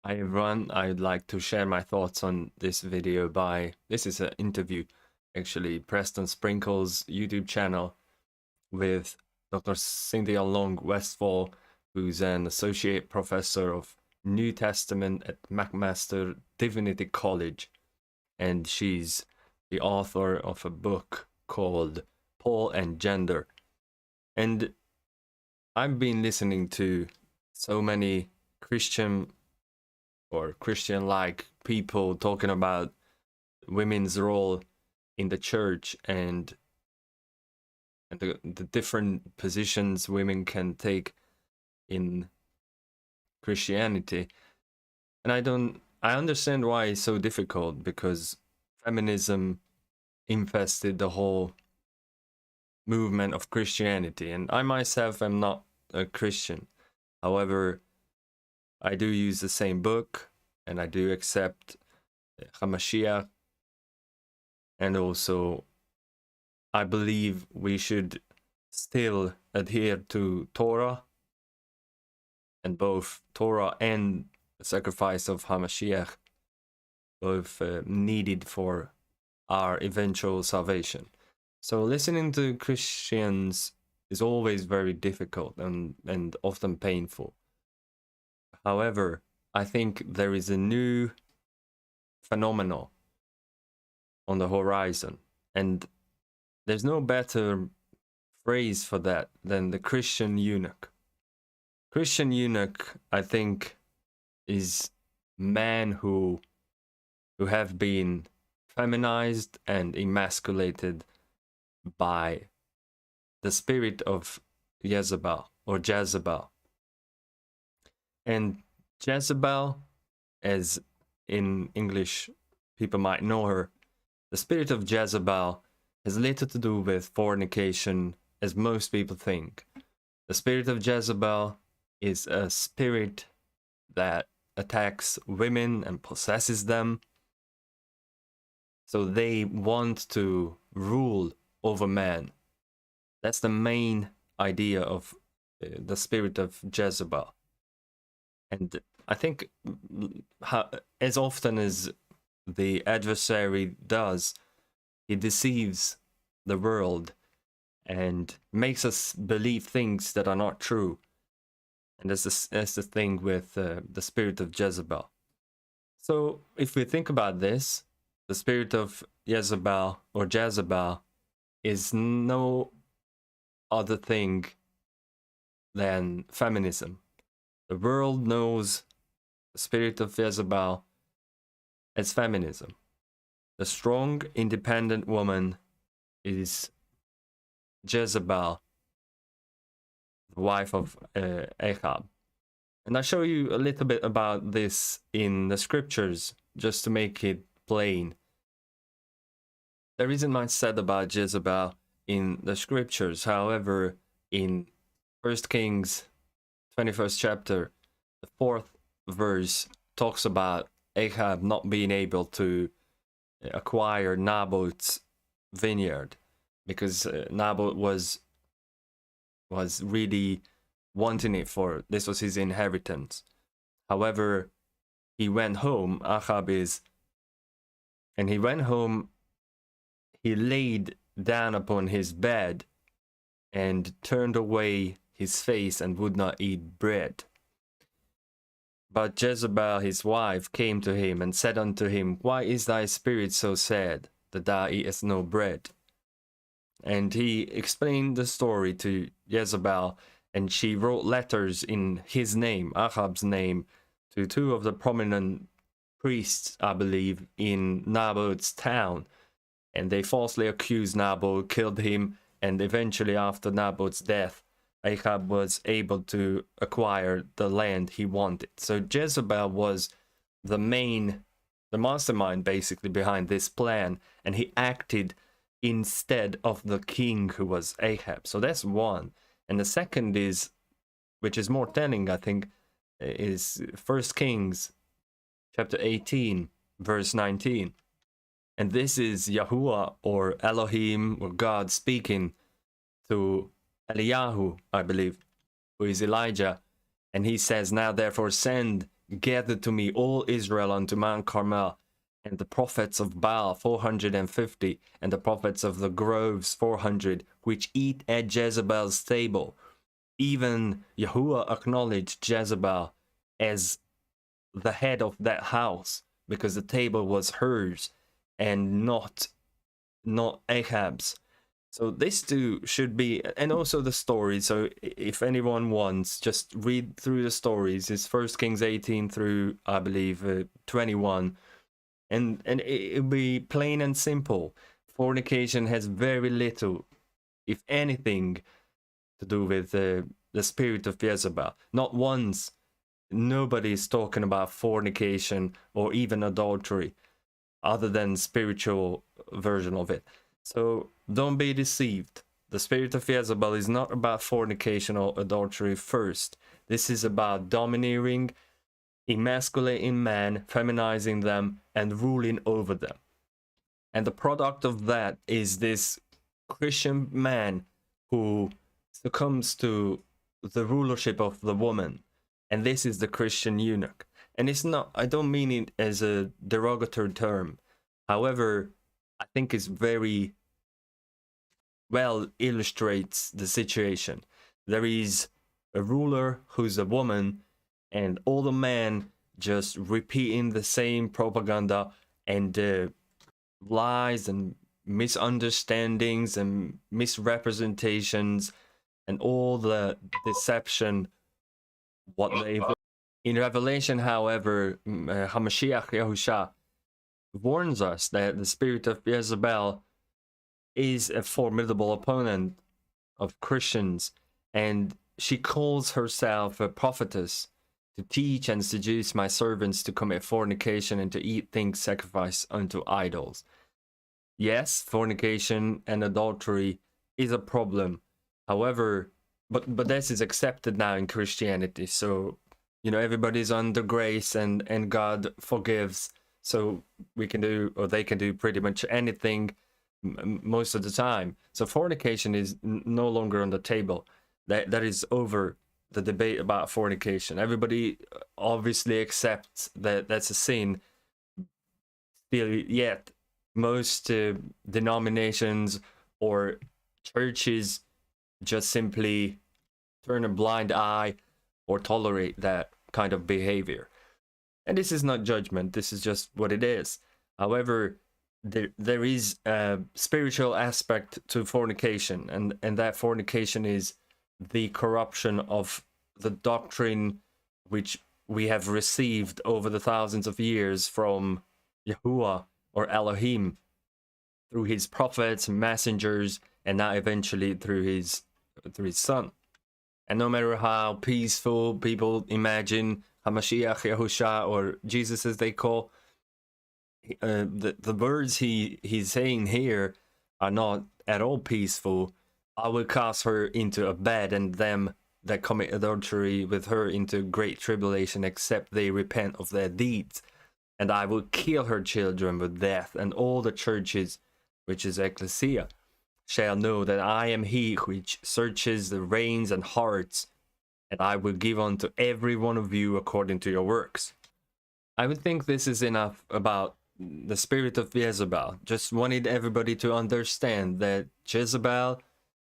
Hi everyone, I'd like to share my thoughts on this video this is an interview, actually, Preston Sprinkle's YouTube channel with Dr. Cynthia Long Westfall, who's an associate professor of New Testament at McMaster Divinity College, and she's the author of a book called Paul and Gender. And I've been listening to so many Christian-like people talking about women's role in the church and the different positions women can take in Christianity. And I understand why it's so difficult, because feminism infested the whole movement of Christianity, and I myself am not a Christian. However, I do use the same book, and I do accept HaMashiach, and also I believe we should still adhere to Torah, and both Torah and the sacrifice of HaMashiach, both needed for our eventual salvation. So listening to Christians is always very difficult and often painful. However, I think there is a new phenomenon on the horizon, and there's no better phrase for that than the Christian eunuch. Christian eunuch, I think, is men who have been feminized and emasculated by the spirit of Jezebel or Jezebel. And Jezebel, as in English people might know her, the spirit of Jezebel has little to do with fornication, as most people think. The spirit of Jezebel is a spirit that attacks women and possesses them. So they want to rule over men. That's the main idea of the spirit of Jezebel. And I think as often as the adversary does, he deceives the world and makes us believe things that are not true. And that's the thing with the spirit of Jezebel. So if we think about this, the spirit of Jezebel or Jezebel is no other thing than feminism. The world knows the spirit of Jezebel as feminism. The strong, independent woman is Jezebel, the wife of Ahab. And I'll show you a little bit about this in the scriptures, just to make it plain. There isn't much said about Jezebel in the scriptures. However, in 1 Kings 21st chapter, the 4th verse talks about Ahab not being able to acquire Naboth's vineyard, because Naboth was really wanting it for, this was his inheritance. However, he went home, Ahab is, and he went home, he laid down upon his bed and turned away his face and would not eat bread. But Jezebel his wife came to him and said unto him, Why is thy spirit so sad, that thou eatest no bread? And he explained the story to Jezebel, and she wrote letters in his name, Ahab's name, to two of the prominent priests, I believe, in Naboth's town. And they falsely accused Naboth, killed him, and eventually after Naboth's death, Ahab was able to acquire the land he wanted. So Jezebel was the mastermind basically behind this plan, and he acted instead of the king, who was Ahab. So that's one. And the second is, which is more telling, I think, is 1 Kings chapter 18, verse 19. And this is Yahuah, or Elohim, or God, speaking to Eliyahu, I believe, who is Elijah. And he says, Now therefore send gather to me all Israel unto Mount Carmel, and the prophets of Baal 450, and the prophets of the groves 400, which eat at Jezebel's table. Even Yahuah acknowledged Jezebel as the head of that house, because the table was hers and not Ahab's. So this too should be, and also the story. So if anyone wants, just read through the stories. It's 1 Kings 18 through, I believe, 21. And it'll be plain and simple. Fornication has very little, if anything, to do with the spirit of Jezebel. Not once. Nobody is talking about fornication or even adultery, other than spiritual version of it. So don't be deceived. The spirit of Jezebel is not about fornication or adultery first. This is about domineering, emasculating men, feminizing them, and ruling over them. And the product of that is this Christian man who succumbs to the rulership of the woman. And this is the Christian eunuch. And it's not, I don't mean it as a derogatory term. However, I think it's very well illustrates the situation. There is a ruler who's a woman, and all the men just repeating the same propaganda and lies and misunderstandings and misrepresentations and all the deception what they in Revelation. However, Hamashiach Yahushua warns us that the spirit of Jezebel is a formidable opponent of Christians, and she calls herself a prophetess to teach and seduce my servants to commit fornication and to eat things sacrificed unto idols. Yes, fornication and adultery is a problem. However, but this is accepted now in Christianity. So, you know, everybody's under grace and God forgives. So we can do, or they can do pretty much anything most of the time. So fornication is no longer on the table. That is over the debate about fornication. Everybody obviously accepts that that's a sin. Still, yet most denominations or churches just simply turn a blind eye or tolerate that kind of behavior. And this is not judgment, this is just what it is. However, there is a spiritual aspect to fornication, and that fornication is the corruption of the doctrine which we have received over the thousands of years from Yahuah or Elohim through his prophets and messengers, and now eventually through his son. And no matter how peaceful people imagine Hamashiach Yahushua, or Jesus as they call, the words he's saying here are not at all peaceful. I will cast her into a bed, and them that commit adultery with her into great tribulation, except they repent of their deeds. And I will kill her children with death, and all the churches, which is ecclesia, shall know that I am he which searches the reins and hearts, and I will give unto every one of you according to your works. I would think this is enough about the spirit of Jezebel. Just wanted everybody to understand that Jezebel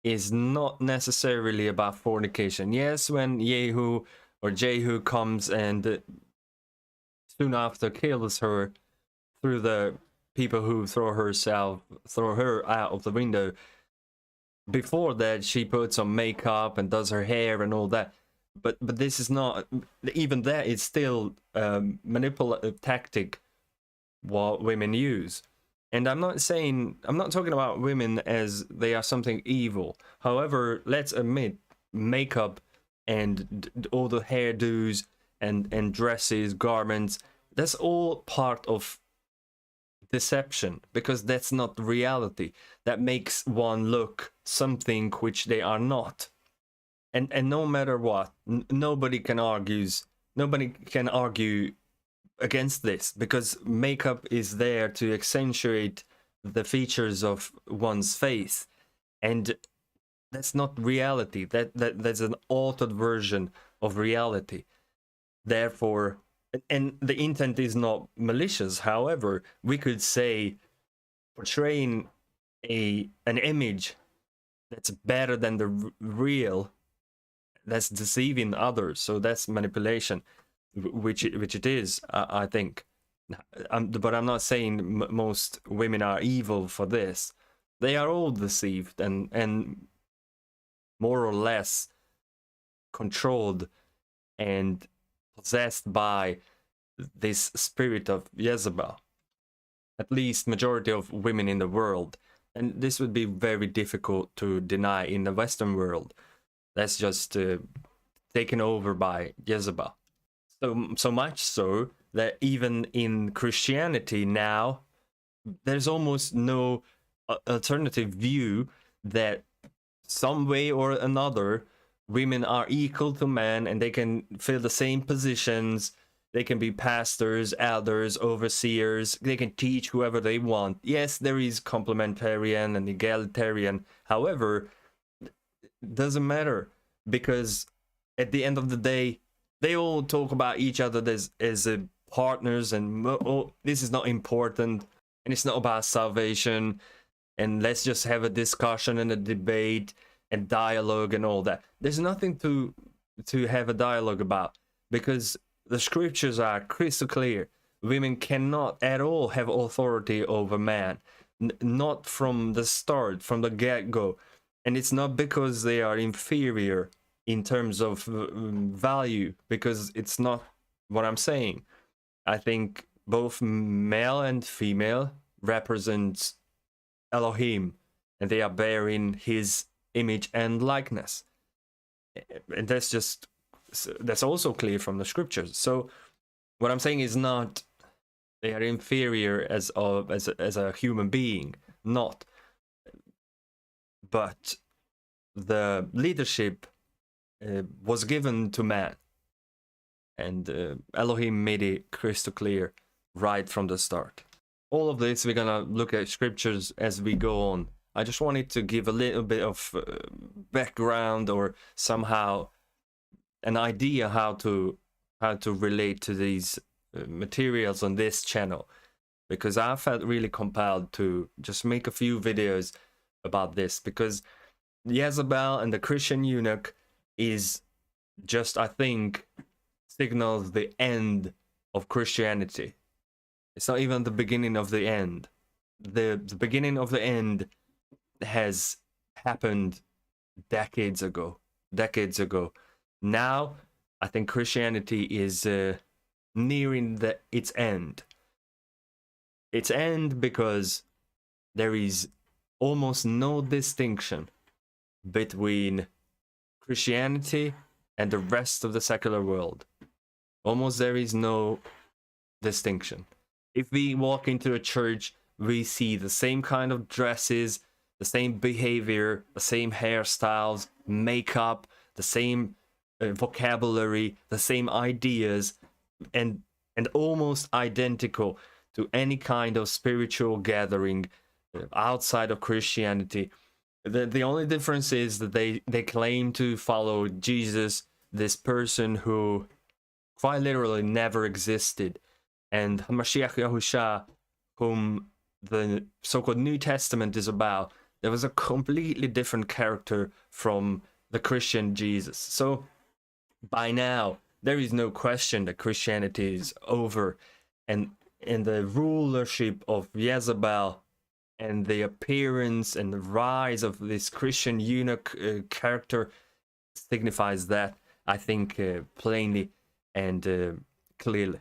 is not necessarily about fornication. Yes, when Jehu comes and soon after kills her through the people who throw her out of the window. Before that, she puts on makeup and does her hair and all that. But this is not, even that is still a manipulative tactic what women use. And I'm not talking about women as they are something evil. However, let's admit, makeup and all the hairdos and dresses, garments, that's all part of deception, because that's not reality. That makes one look something which they are not. And no matter what, nobody can argue against this, because makeup is there to accentuate the features of one's face, and that's not reality. That's an altered version of reality. Therefore, and the intent is not malicious. However, we could say portraying an image that's better than the real, that's deceiving others. So that's manipulation, which it is, I think. But I'm not saying most women are evil for this. They are all deceived and more or less controlled and possessed by this spirit of Jezebel. At least majority of women in the world. And this would be very difficult to deny in the Western world. That's just taken over by Jezebel. So much so that even in Christianity now, there's almost no alternative view that some way or another women are equal to men and they can fill the same positions. They can be pastors, elders, overseers. They can teach whoever they want. Yes, there is complementarian and egalitarian. However, it doesn't matter, because at the end of the day, they all talk about each other as partners, and this is not important, and it's not about salvation, and let's just have a discussion and a debate and dialogue and all that. There's nothing to have a dialogue about, because the scriptures are crystal clear. Women cannot at all have authority over man, not from the start, from the get-go. And it's not because they are inferior in terms of value, because it's not what I'm saying. I think both male and female represent Elohim, and they are bearing his image and likeness. And that's also clear from the scriptures. So what I'm saying is not they are inferior as a human being, not. But the leadership was given to man, and Elohim made it crystal clear right from the start. All of this, we're gonna look at scriptures as we go on. I just wanted to give a little bit of background, or somehow an idea how to relate to these materials on this channel, because I felt really compelled to just make a few videos about this, because Jezebel and the Christian eunuch is just, I think, signals the end of Christianity. It's not even the beginning of the end. The beginning of the end has happened decades ago. Now, I think Christianity is nearing its end. Its end because there is almost no distinction between Christianity and the rest of the secular world. Almost there is no distinction. If we walk into a church, we see the same kind of dresses, the same behavior, the same hairstyles, makeup, the same vocabulary, the same ideas, and almost identical to any kind of spiritual gathering outside of Christianity. The only difference is that they claim to follow Jesus, this person who quite literally never existed, and Mashiach Yahushua, whom the so-called New Testament is about. There was a completely different character from the Christian Jesus. So by now, there is no question that Christianity is over, and the rulership of Jezebel and the appearance and the rise of this Christian eunuch character signifies that, I think, plainly and clearly.